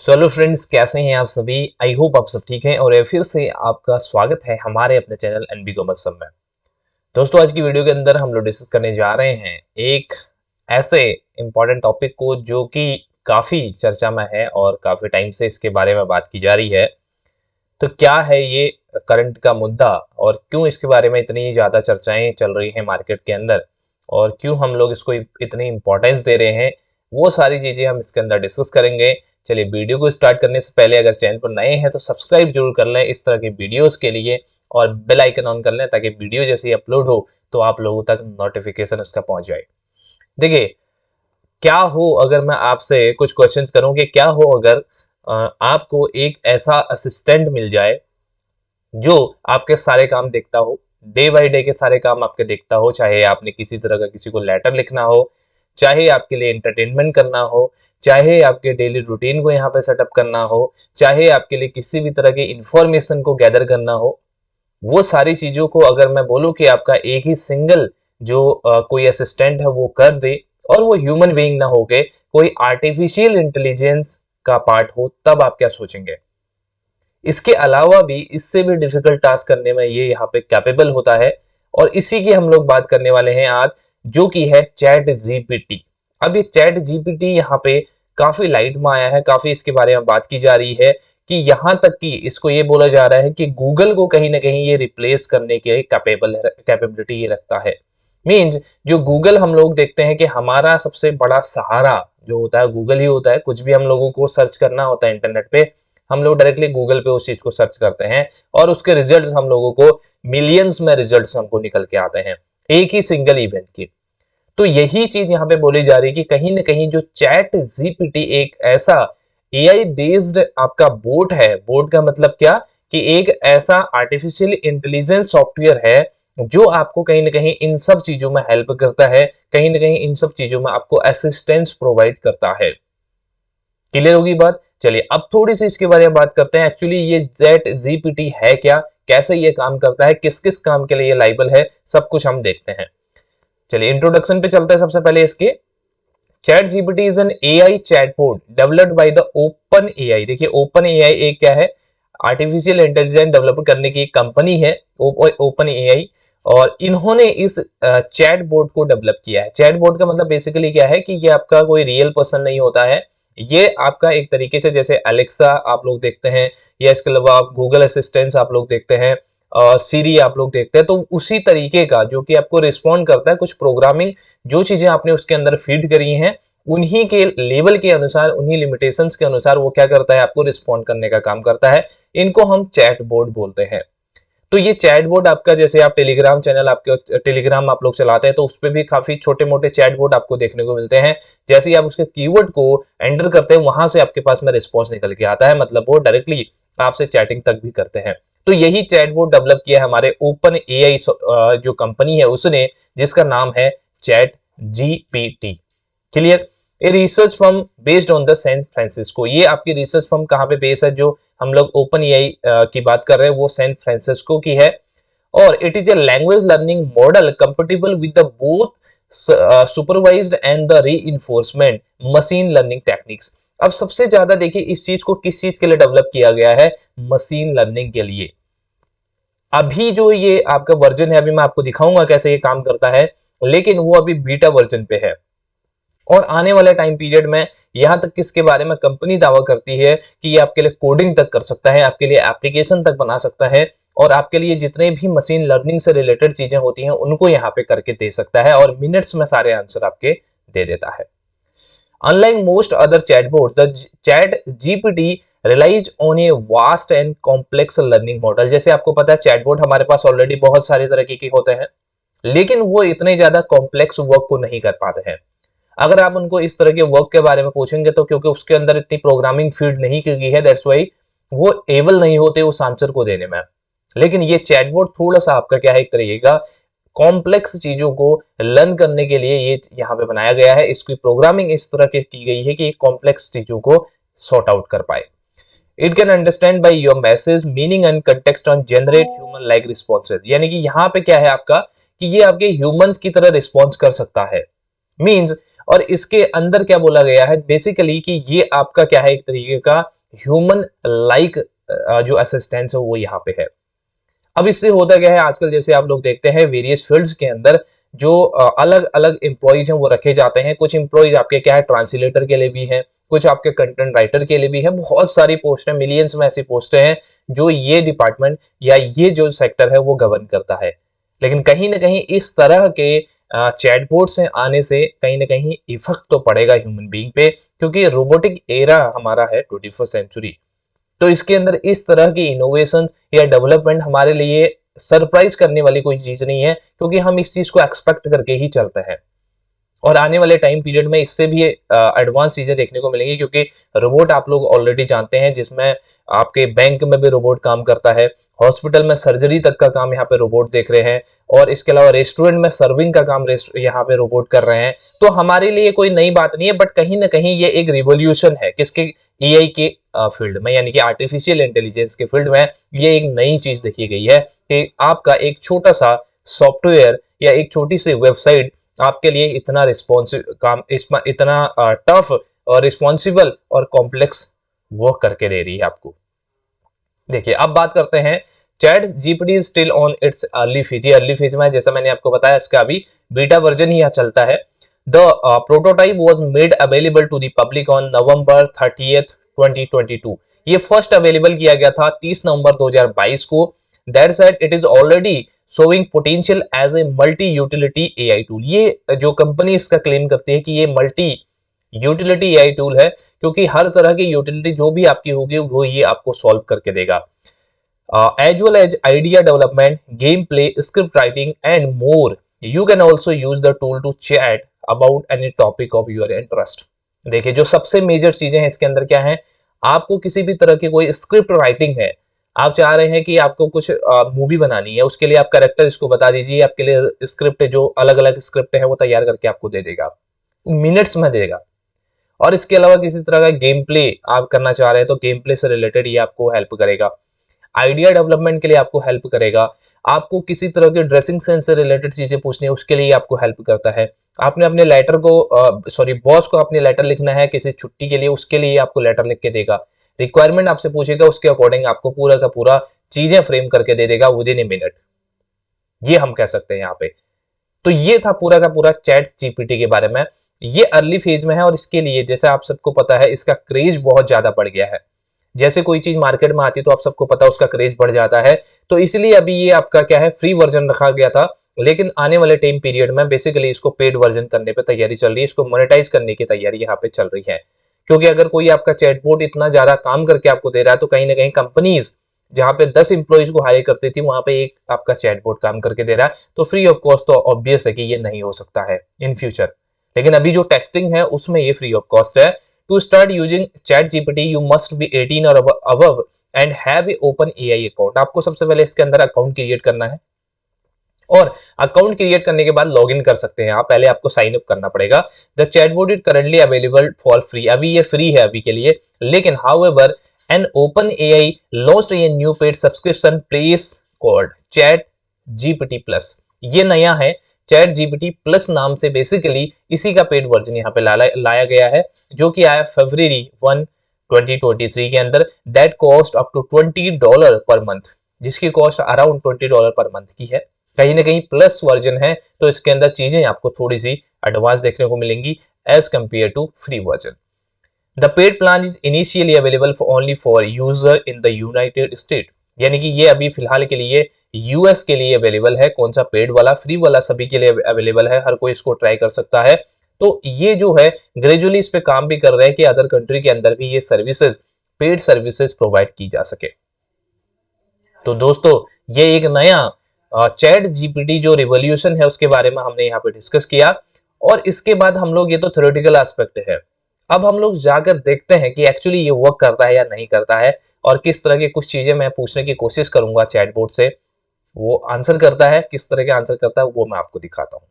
So hello friends, कैसे हैं आप सभी। आई होप आप सब ठीक हैं और फिर से आपका स्वागत है हमारे अपने चैनल एनबी कॉमर्स सब में। दोस्तों, आज की वीडियो के अंदर हम लोग डिस्कस करने जा रहे हैं एक ऐसे इंपॉर्टेंट टॉपिक को जो कि काफ़ी चर्चा में है और काफ़ी टाइम से इसके बारे में बात की जा रही है। तो क्या है ये करंट का मुद्दा और क्यों इसके बारे में इतनी ज़्यादा चर्चाएं चल रही हैं मार्केट के अंदर और क्यों हम लोग इसको इतनी इंपॉर्टेंस दे रहे हैं, वो सारी चीज़ें हम इसके अंदर डिस्कस करेंगे। चलिए, वीडियो को स्टार्ट करने से पहले अगर चैनल पर नए हैं तो सब्सक्राइब जरूर कर लें इस तरह के वीडियोस के लिए और बेल आइकन ऑन कर लें ताकि वीडियो जैसे ही अपलोड हो तो आप लोगों तक नोटिफिकेशन उसका पहुंच जाए। देखिए, क्या हो अगर मैं आपसे कुछ क्वेश्चन करूं कि क्या हो अगर आपको एक ऐसा असिस्टेंट मिल जाए जो आपके सारे काम देखता हो, डे बाय डे के सारे काम आपके देखता हो, चाहे आपने किसी तरह का किसी को लेटर लिखना हो, चाहे आपके लिए एंटरटेनमेंट करना हो, चाहे आपके डेली रूटीन को यहाँ पे सेटअप करना हो, चाहे आपके लिए किसी भी तरह की इंफॉर्मेशन को गैदर करना हो, वो सारी चीजों को अगर मैं बोलूँ कि आपका एक ही सिंगल जो कोई असिस्टेंट है वो कर दे और वो ह्यूमन बीइंग ना होके कोई आर्टिफिशियल इंटेलिजेंस का पार्ट हो, तब आप क्या सोचेंगे। इसके अलावा भी इससे भी डिफिकल्ट टास्क करने में ये यहाँ पे कैपेबल होता है और इसी की हम लोग बात करने वाले हैं आज, जो कि है चैट जीपीटी। अब ये चैट जीपीटी यहाँ पे काफी लाइट में आया है, काफी इसके बारे में बात की जा रही है कि यहाँ तक कि इसको ये बोला जा रहा है कि गूगल को कहीं ना कहीं ये रिप्लेस करने के कैपेबिलिटी ये रखता है। मीन्स जो गूगल हम लोग देखते हैं कि हमारा सबसे बड़ा सहारा जो होता है गूगल ही होता है। कुछ भी हम लोगों को सर्च करना होता है इंटरनेट पे, हम लोग डायरेक्टली गूगल पे उस चीज को सर्च करते हैं और उसके रिजल्ट्स हम लोगों को मिलियंस में रिजल्ट्स हमको निकल के आते हैं एक ही सिंगल इवेंट की। तो यही चीज यहाँ पे बोली जा रही है कि कहीं ना कहीं जो चैट जीपीटी एक ऐसा एआई बेस्ड आपका बोट है। बोट का मतलब क्या कि एक ऐसा आर्टिफिशियल इंटेलिजेंस सॉफ्टवेयर है जो आपको कहीं ना कहीं इन सब चीजों में हेल्प करता है, कहीं ना कहीं इन सब चीजों में आपको असिस्टेंस प्रोवाइड करता है। क्लियर होगी बात। चलिए, अब थोड़ी सी इसके बारे में बात करते हैं। एक्चुअली ये चैट जीपीटी है क्या, कैसे ये काम करता है, किस किस काम के लिए ये लाइबल है, सब कुछ हम देखते हैं। चलिए, इंट्रोडक्शन पे चलते हैं। सबसे पहले इसके chat GPT is an AI chatbot developed by the open AI. देखिए, ओपन एआई एक क्या है, आर्टिफिशियल इंटेलिजेंस डेवलप करने की एक कंपनी है ओपन एआई, और इन्होंने इस चैट बोर्ड को डेवलप किया है। चैट बोर्ड का मतलब बेसिकली क्या है कि ये आपका कोई रियल पर्सन नहीं होता है, ये आपका एक तरीके से जैसे अलेक्सा आप लोग देखते हैं या इसके अलावा आप गूगल असिस्टेंट आप लोग देखते हैं और सीरी आप लोग देखते हैं, तो उसी तरीके का जो कि आपको रिस्पॉन्ड करता है। कुछ प्रोग्रामिंग जो चीजें आपने उसके अंदर फीड करी हैं उन्हीं के लेवल के अनुसार, उन्हीं लिमिटेशंस के अनुसार वो क्या करता है, आपको रिस्पॉन्ड करने का काम करता है। इनको हम चैट बोर्ड बोलते हैं। तो ये चैटबॉट आपका, जैसे आप टेलीग्राम चैनल, आपके टेलीग्राम आप लोग चलाते हैं तो उस पर भी काफी छोटे मोटे चैटबॉट आपको देखने को मिलते हैं। जैसे ही आप उसके कीवर्ड को एंटर करते हैं वहां से आपके पास में रिस्पॉन्स निकल के आता है, मतलब वो डायरेक्टली आपसे चैटिंग तक भी करते हैं। तो यही चैटबॉट डेवलप किया है हमारे ओपन एआई जो कंपनी है उसने, जिसका नाम है ChatGPT. Clear. A research firm based on the San Francisco. ये आपकी रिसर्च फर्म कहाँ पे बेस्ड है, जो हम लोग ओपन एआई की बात कर रहे हैं वो सैन फ्रांसिस्को की है। और it is a language learning model compatible with the both supervised and the reinforcement machine learning techniques. अब सबसे ज्यादा देखिए इस चीज को किस चीज के लिए डेवलप किया गया है, मशीन लर्निंग के लिए। अभी जो ये आपका वर्जन है, अभी मैं आपको दिखाऊंगा कैसे ये काम करता है, लेकिन वो अभी बीटा वर्जन पे है। और आने वाले टाइम पीरियड में यहां तक किसके बारे में कंपनी दावा करती है कि ये आपके लिए कोडिंग तक कर सकता है, आपके लिए एप्लीकेशन तक बना सकता है और आपके लिए जितने भी मशीन लर्निंग से रिलेटेड चीजें होती हैं उनको यहाँ पे करके दे सकता है और मिनट्स में सारे आंसर आपके दे देता है। Unlike most other chatbot, the chat GPT relies on a vast and complex learning model। जैसे आपको पता है चैटबॉट हमारे पास ऑलरेडी बहुत सारे तरह के होते हैं, लेकिन वो इतने ज्यादा कॉम्प्लेक्स वर्क को नहीं कर पाते हैं। अगर आप उनको इस तरह के वर्क के बारे में पूछेंगे तो क्योंकि उसके अंदर इतनी प्रोग्रामिंग फीड नहीं की गई है, दैट्स वाई वो एबल नहीं होते उस आंसर को देने में। लेकिन ये चैटबॉट थोड़ा सा आपका क्या है, एक तरीके का कॉम्प्लेक्स चीजों को लर्न करने के लिए ये यहाँ पे बनाया गया है। इसकी प्रोग्रामिंग इस तरह की गई है कि कॉम्प्लेक्स चीजों को सॉर्ट आउट कर पाए। It can understand by your message meaning and context on generate human like responses. यानी कि यहाँ पे क्या है आपका कि ये आपके ह्यूमन की तरह रिस्पॉन्स कर सकता है। मीन्स और इसके अंदर क्या बोला गया है बेसिकली कि ये आपका क्या है, एक तरीके का ह्यूमन लाइक जो असिस्टेंस है वो यहाँ पे है। अब इससे होता क्या है, आजकल जैसे आप लोग देखते हैं वेरियस फील्ड्स के अंदर जो अलग अलग एम्प्लॉइज हैं वो रखे जाते हैं। कुछ एम्प्लॉइज आपके क्या है ट्रांसलेटर के लिए भी हैं, कुछ आपके कंटेंट राइटर के लिए भी है। बहुत सारी पोस्ट है, मिलियंस में ऐसी पोस्टें हैं जो ये डिपार्टमेंट या ये जो सेक्टर है वो गवर्न करता है। लेकिन कहीं ना कहीं इस तरह के चैटबॉट से आने से कहीं ना कहीं इफेक्ट तो पड़ेगा ह्यूमन बीइंग पे, क्योंकि रोबोटिक एरा हमारा है 21st सेंचुरी। तो इसके अंदर इस तरह की इनोवेशन या डेवलपमेंट हमारे लिए सरप्राइज करने वाली कोई चीज नहीं है, क्योंकि हम इस चीज को एक्सपेक्ट करके ही चलते हैं। और आने वाले टाइम पीरियड में इससे भी एडवांस चीजें देखने को मिलेंगी, क्योंकि रोबोट आप लोग ऑलरेडी जानते हैं, जिसमें आपके बैंक में भी रोबोट काम करता है, हॉस्पिटल में सर्जरी तक का काम यहाँ पे रोबोट देख रहे हैं, और इसके अलावा रेस्टोरेंट में सर्विंग का काम यहाँ पे रोबोट कर रहे हैं। तो हमारे लिए कोई नई बात नहीं है, बट कहीं ना कहीं ये एक रिवोल्यूशन है किसके, एआई के फील्ड में, यानी कि आर्टिफिशियल इंटेलिजेंस के फील्ड में ये एक नई चीज देखी गई है कि आपका एक छोटा सा सॉफ्टवेयर या एक छोटी सी वेबसाइट आपके लिए इतना रिस्पॉन्सिव काम, इसमें इतना टफ और रिस्पॉन्सिबल और कॉम्प्लेक्स वर्क करके दे रही है आपको। देखिए अब बात करते हैं, chat GPT still on it's early phase. ये अर्ली फेज में है, जैसा मैंने आपको बताया इसका अभी बीटा वर्जन ही यहाँ चलता है। The prototype was made available to the public on November 30th 2022। ये फर्स्ट अवेलेबल किया गया था 30 नवंबर 2022 को। That said it is already showing potential as a multi utility AI tool. ये जो कंपनी इसका क्लेम करती है कि ये मल्टी यूटिलिटी एआई टूल है, क्योंकि हर तरह की यूटिलिटी जो भी आपकी होगी वो ये आपको सॉल्व करके देगा। As well as idea development, game play, script writing and more. You can also use the tool to chat about any topic of your interest. देखिए जो सबसे मेजर चीजें हैं इसके अंदर क्या है, आपको किसी भी तरह की कोई स्क्रिप्ट राइटिंग है, आप चाह रहे हैं कि आपको कुछ मूवी बनानी है, उसके लिए आप कैरेक्टर इसको बता दीजिए, आपके लिए स्क्रिप्ट जो अलग अलग स्क्रिप्ट है वो तैयार करके आपको दे देगा, मिनट्स में देगा। और इसके अलावा किसी तरह का गेम प्ले आप करना चाह रहे हैं तो गेम प्ले से रिलेटेड ये आपको हेल्प करेगा। आइडिया डेवलपमेंट के लिए आपको हेल्प करेगा। आपको किसी तरह के ड्रेसिंग सेंस से रिलेटेड चीजें पूछनी है उसके लिए आपको हेल्प करता है। आपने अपने लेटर को बॉस को अपने लेटर लिखना है किसी छुट्टी के लिए, उसके लिए आपको लेटर लिख के देगा। रिक्वायरमेंट आपसे पूछेगा, उसके अकॉर्डिंग आपको पूरा का पूरा चीजें फ्रेम करके दे देगा विद इन ए मिनट। ये हम कह सकते हैं यहाँ पे। तो ये था पूरा का पूरा चैट जीपीटी के बारे में। ये अर्ली फेज में है और इसके लिए जैसे आप सबको पता है इसका क्रेज बहुत ज्यादा बढ़ गया है। जैसे कोई चीज मार्केट में आती है तो आप सबको पता है उसका क्रेज बढ़ जाता है। तो इसलिए अभी ये आपका क्या है फ्री वर्जन रखा गया था, लेकिन आने वाले टाइम पीरियड में बेसिकली इसको पेड वर्जन करने पे तैयारी चल रही है, इसको मोनेटाइज करने की तैयारी यहाँ पे चल रही है। क्योंकि अगर कोई आपका चैटबॉट इतना ज्यादा काम करके आपको दे रहा है तो कहीं ना कहीं कंपनीज जहां पे 10 इंप्लॉइज को हायर करती थी वहां पे एक आपका चैटबॉट काम करके दे रहा है, तो फ्री ऑफ कॉस्ट तो ऑब्वियस है कि ये नहीं हो सकता है इन फ्यूचर। लेकिन अभी जो टेस्टिंग है उसमें ये फ्री ऑफ कॉस्ट है। To start using ChatGPT you must be 18 और above and have a OpenAI account. आपको सबसे पहले इसके अंदर अकाउंट क्रिएट करना है और अकाउंट क्रिएट करने के बाद लॉगिन कर सकते हैं आप। पहले आपको साइन अप करना पड़ेगा। The chatbot is currently available for free. अभी ये फ्री है अभी के लिए, लेकिन however an open AI launched a new paid subscription place called chat GPT plus. ये नया है, चैट जीपीटी प्लस नाम से बेसिकली इसी का पेड वर्जन यहाँ पे लाया गया है, जो कि आया February 1 2023 के अंदर। That cost up to $20 per month, जिसकी कॉस्ट अराउंड $20 पर मंथ की है। कहीं ना कहीं प्लस वर्जन है तो इसके अंदर चीजें आपको थोड़ी सी एडवांस देखने को मिलेंगी as compare to free version. The paid plan is initially available only for user in the United State. यानी कि ये अभी फिलहाल के लिए यूएस के लिए अवेलेबल है। कौन सा पेड वाला, फ्री वाला सभी के लिए अवेलेबल है, हर कोई इसको ट्राई कर सकता है। तो ये जो है ग्रेजुअली इस पे काम भी कर रहे हैं कि अदर कंट्री के अंदर भी ये सर्विसेज, पेड सर्विसेज प्रोवाइड की जा सके। तो दोस्तों ये एक नया चैट जीपीटी जो रिवॉल्यूशन है उसके बारे में हमने यहाँ पे डिस्कस किया। और इसके बाद हम लोग, ये तो थ्योरेटिकल एस्पेक्ट है, अब हम लोग जाकर देखते हैं कि एक्चुअली ये वर्क करता है या नहीं करता है, और किस तरह की कुछ चीजें मैं पूछने की कोशिश करूंगा चैटबॉट से, वो आंसर करता है, किस तरह के आंसर करता है वो मैं आपको दिखाता हूं।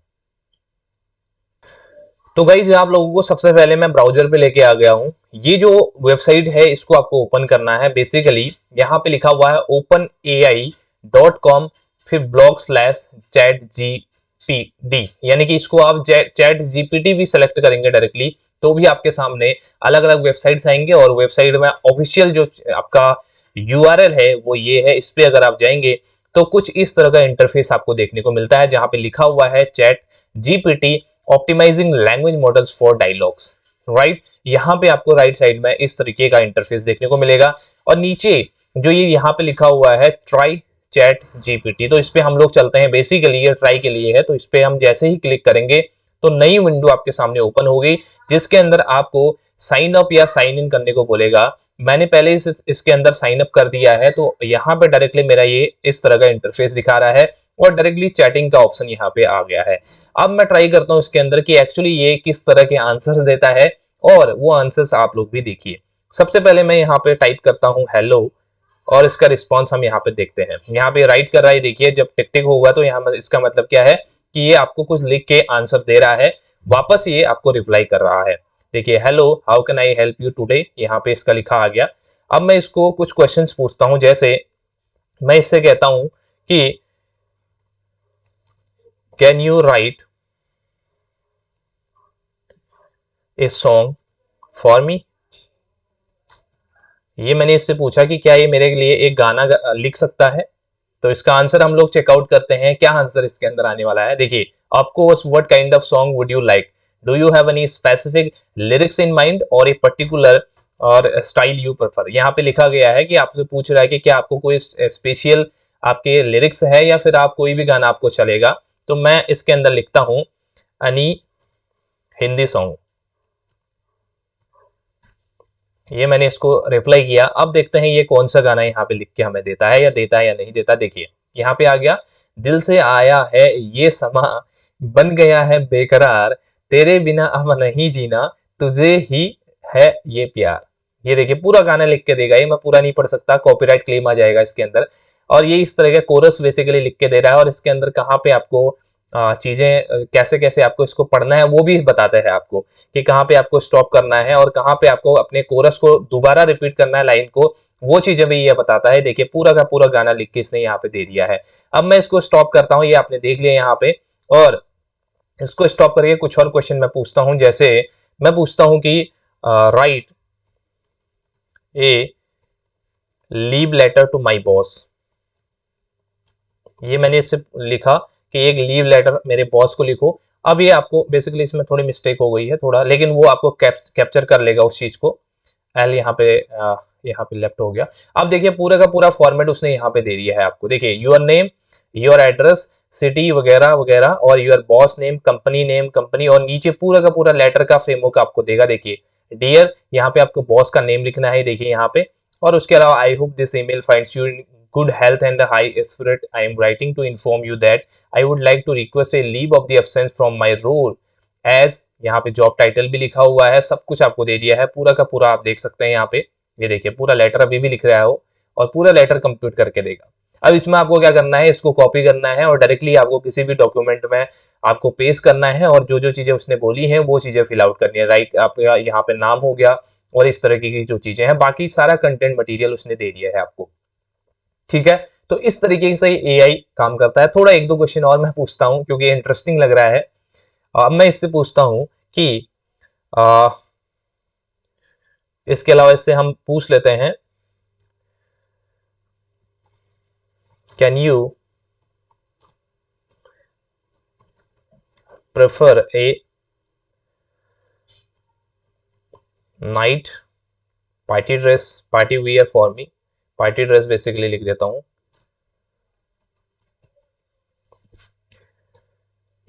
तो गाइज आप लोगों को सबसे पहले मैं ब्राउजर पे लेके आ गया हूं। ये जो वेबसाइट है इसको आपको ओपन करना है। बेसिकली यहाँ पे लिखा हुआ है openai.com फिर /chat जीपीटी, यानी कि इसको आप चैट जीपीटी भी सेलेक्ट करेंगे डायरेक्टली तो भी आपके सामने अलग अलग वेबसाइट्स आएंगे, और वेबसाइट में ऑफिशियल जो आपका यूआरएल है वो ये है। इस पे अगर आप जाएंगे तो कुछ इस तरह का इंटरफेस आपको देखने को मिलता है, जहां पे लिखा हुआ है ChatGPT optimizing language models for dialogues, right. यहाँ पे आपको राइट साइड में इस तरीके का इंटरफेस देखने को मिलेगा, और नीचे जो ये यहाँ पे लिखा हुआ है ट्राई चैट जीपीटी, तो इस पे हम लोग चलते हैं। बेसिकली ये ट्राई के लिए है, तो इस पे हम जैसे ही क्लिक करेंगे तो नई विंडो आपके सामने ओपन होगी, जिसके अंदर आपको साइन अप या साइन इन करने को बोलेगा। मैंने पहले इसके अंदर साइन अप कर दिया है, तो यहाँ पे डायरेक्टली मेरा ये इस तरह का इंटरफेस दिखा रहा है, और डायरेक्टली चैटिंग का ऑप्शन यहाँ पे आ गया है। अब मैं ट्राई करता हूँ इसके अंदर कि एक्चुअली ये किस तरह के आंसर्स देता है, और वो आंसर्स आप लोग भी देखिए। सबसे पहले मैं यहाँ पे टाइप करता हूँ हेलो, और इसका रिस्पॉन्स हम यहाँ पे देखते हैं। यहाँ पे राइट कर रहा है, देखिए जब टिक टिक होगा तो यहाँ इसका मतलब क्या है कि ये आपको कुछ लिख के आंसर दे रहा है, वापस ये आपको रिप्लाई कर रहा है। देखिए hello how can I help you today, यहाँ पे इसका लिखा आ गया। अब मैं इसको कुछ क्वेश्चंस पूछता हूँ, जैसे मैं इससे कहता हूं कि can you right a song for me. ये मैंने इससे पूछा कि क्या ये मेरे लिए एक गाना लिख सकता है। तो इसका आंसर हम लोग चेकआउट करते हैं, क्या आंसर इसके अंदर आने वाला है। देखिए of course what kind of song would you like, do you have any specific lyrics in mind और ए पर्टिकुलर और स्टाइल यू प्रेफर। यहाँ पे लिखा गया है कि आपसे पूछ रहा है कि क्या आपको कोई स्पेशल आपके लिरिक्स है, या फिर आप कोई भी गाना आपको चलेगा। तो मैं इसके अंदर लिखता हूं एनी हिंदी सॉन्ग। ये मैंने इसको रिप्लाई किया। अब देखते हैं ये कौन सा गाना यहाँ पे लिख के हमें देता है या नहीं देता। देखिए यहाँ पे आ गया, दिल से आया है ये समा, बन गया है बेकरार, तेरे बिना अब नहीं जीना, तुझे ही है ये प्यार। ये देखिए पूरा गाना लिख के देगा, ये मैं पूरा नहीं पढ़ सकता, कॉपीराइट क्लेम आ जाएगा इसके अंदर। और ये इस तरह का कोरस बेसिकली लिख के दे रहा है, और इसके अंदर कहाँ पे आपको चीजें कैसे कैसे आपको इसको पढ़ना है वो भी बताते हैं आपको, कि कहाँ पे आपको स्टॉप करना है और कहाँ पे आपको अपने कोरस को दोबारा रिपीट करना है लाइन को, वो चीजें भी ये बताता है। देखिए पूरा का पूरा गाना लिख के इसने यहाँ पे दे दिया है। अब मैं इसको स्टॉप करता हूँ, ये आपने देख लिया यहाँ पे, और इसको स्टॉप करके कुछ और क्वेश्चन मैं पूछता हूँ। जैसे मैं पूछता हूँ कि write a leave letter to my boss. ये मैंने इससे लिखा कि एक लीव लेटर मेरे बॉस को लिखो। अब ये आपको बेसिकली इसमें थोड़ी मिस्टेक हो गई है थोड़ा, लेकिन वो आपको कैप्चर कर लेगा उस चीज को। एल यहाँ पे लेफ्ट हो गया। अब देखिए पूरा का पूरा फॉर्मेट उसने यहाँ पे दे दिया है आपको। देखिए your name, your address, city वगैरह वगैरह, और योर बॉस नेम कंपनी, और नीचे पूरा का पूरा लेटर का फ्रेमवर्क आपको देगा। देखिए डियर, यहाँ पे आपको बॉस का नेम लिखना है, देखिए यहाँ पे। और उसके अलावा I hope this email finds you in good health and a high spirit. I am writing to inform you that I would like to request a leave of the absence from my role as, यहाँ पे job title भी लिखा हुआ है, सब कुछ आपको दे दिया है पूरा का पूरा, आप देख सकते हैं यहाँ पे। ये देखिए पूरा लेटर अभी भी लिख रहा है वो, और पूरा लेटर कंप्लीट करके देगा। अब इसमें आपको क्या करना है, इसको कॉपी करना है और डायरेक्टली आपको किसी भी डॉक्यूमेंट में आपको पेस्ट करना है, और जो जो चीजें उसने बोली हैं वो चीजें फिल आउट करनी है। राइट, आपका यहाँ पे नाम हो गया और इस तरह की जो चीजें हैं, बाकी सारा कंटेंट मटेरियल उसने दे दिया है आपको। ठीक है, तो इस तरीके से एआई काम करता है। थोड़ा एक दो क्वेश्चन और मैं पूछता हूं क्योंकि इंटरेस्टिंग लग रहा है। अब मैं इससे पूछता हूं कि आ, इसके अलावा इससे हम पूछ लेते हैं, can you prefer A night party dress, party wear for me. Party dress basically लिख देता हूं।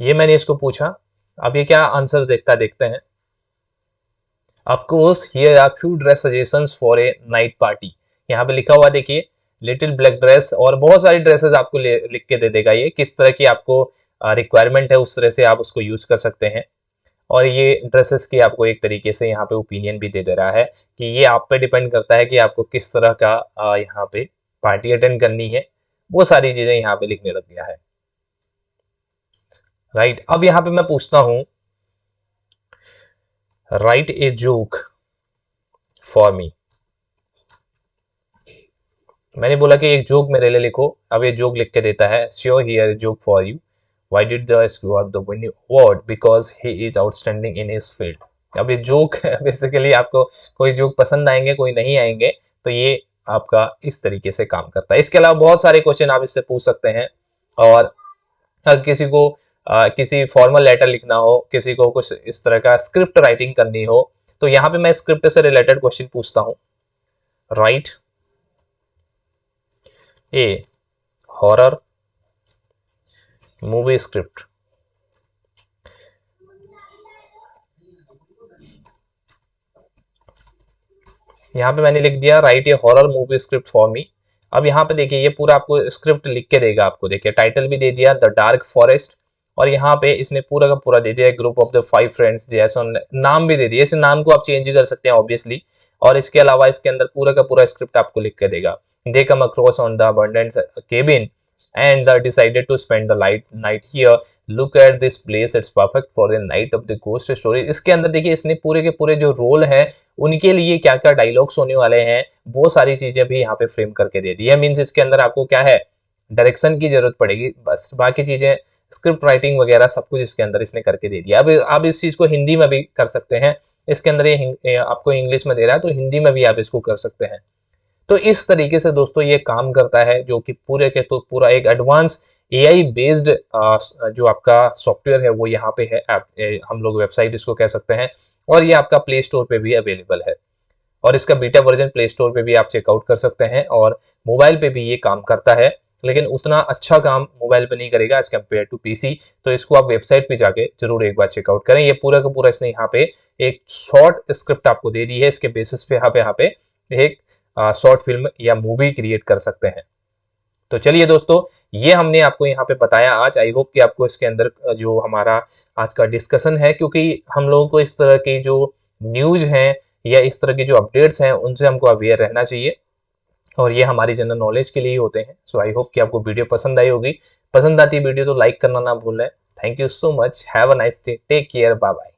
ये मैंने इसको पूछा, अब ये क्या आंसर देखता देखते हैं। Of course here are few dress suggestions for a night party. यहाँ पे लिखा हुआ देखिए लिटिल ब्लैक ड्रेस, और बहुत सारी ड्रेसेस आपको लिख के दे देगा ये, किस तरह की आपको रिक्वायरमेंट है उस तरह से आप उसको यूज कर सकते हैं। और ये ड्रेसेस की आपको एक तरीके से यहाँ पे ओपिनियन भी दे दे रहा है कि ये आप पे डिपेंड करता है कि आपको किस तरह का यहाँ पे पार्टी अटेंड करनी है। वो सारी चीजें यहाँ पे लिखने लग गया है। राइट, अब यहाँ पे मैं पूछता हूं right a joke for me. मैंने बोला कि एक जोक मेरे लिए लिखो, अब ये जोक लिख के देता है, sure here joke for you. Why did the Stewart the winning award? Because he is outstanding in his field. अब ये जोक बेसिकली आपको कोई जोक पसंद आएंगे, कोई नहीं आएंगे, तो ये आपका इस तरीके से काम करता है। इसके अलावा बहुत सारे क्वेश्चन आप इससे पूछ सकते हैं। और अगर किसी को किसी फॉर्मल लेटर लिखना हो, किसी को कुछ इस तरह का स्क्रिप्ट राइटिंग करनी हो, तो यहाँ पे मैं स्क्रिप्ट से रिलेटेड क्वेश्चन पूछता हूँ। राइट ए हॉरर मूवी स्क्रिप्ट। यहाँ पे मैंने लिख दिया right A horror movie script for me. अब यहाँ पे देखिए ये पूरा आपको स्क्रिप्ट लिख के देगा आपको। देखिए टाइटल भी दे दिया द डार्क फॉरेस्ट, और यहाँ पे इसने पूरा का पूरा दे दिया ग्रुप ऑफ द 5 फ्रेंड्स जैसन, नाम भी दे दिया। इस नाम को आप चेंज कर सकते हैं ऑब्वियसली। और इसके अलावा इसके अंदर पूरा का पूरा स्क्रिप्ट आपको लिख के देगा। They come across on the abundance cabin and decided to spend the night here. Look at this place, it's perfect for the night of the ghost story. इसके अंदर देखिए इसने पूरे के पूरे जो रोल है उनके लिए क्या क्या डायलॉग्स होने वाले हैं वो सारी चीजें भी यहाँ पे फ्रेम करके दे दी है। मीन्स इसके अंदर आपको क्या है, डायरेक्शन की जरूरत पड़ेगी, बस बाकी चीजें स्क्रिप्ट राइटिंग वगैरह सब कुछ इसके अंदर इसने करके दे दिया। अब आप इस चीज को हिंदी में भी कर सकते हैं। इसके अंदर ये आपको इंग्लिश में दे रहा है तो हिंदी में भी आप इसको कर सकते हैं। तो इस तरीके से दोस्तों ये काम करता है, जो कि पूरे के तो पूरा एक एडवांस एआई बेस्ड जो आपका सॉफ्टवेयर है वो यहाँ पे है। हम लोग वेबसाइट इसको कह सकते हैं, और ये आपका प्ले स्टोर पे भी अवेलेबल है, और इसका बीटा वर्जन प्ले स्टोर पे भी आप चेकआउट कर सकते हैं। और मोबाइल पे भी ये काम करता है, लेकिन उतना अच्छा काम मोबाइल पे नहीं करेगा एज कम्पेयर टू पीसी। तो इसको आप वेबसाइट पे जाके जरूर एक बार चेकआउट करें। ये पूरा का पूरा इसने यहाँ पे एक शॉर्ट स्क्रिप्ट आपको दे दी है, इसके बेसिस पे यहाँ पे एक शॉर्ट फिल्म या मूवी क्रिएट कर सकते हैं। तो चलिए दोस्तों, ये हमने आपको यहाँ पे बताया आज। आई होप कि आपको इसके अंदर जो हमारा आज का डिस्कशन है, क्योंकि हम लोगों को इस तरह की जो न्यूज हैं या इस तरह की जो अपडेट्स हैं उनसे हमको अवेयर रहना चाहिए, और ये हमारी जनरल नॉलेज के लिए ही होते हैं। सो आई होप कि आपको वीडियो पसंद आई होगी। पसंद आती वीडियो तो लाइक करना ना भूलें। Thank you so much, have a nice day, take care, bye bye.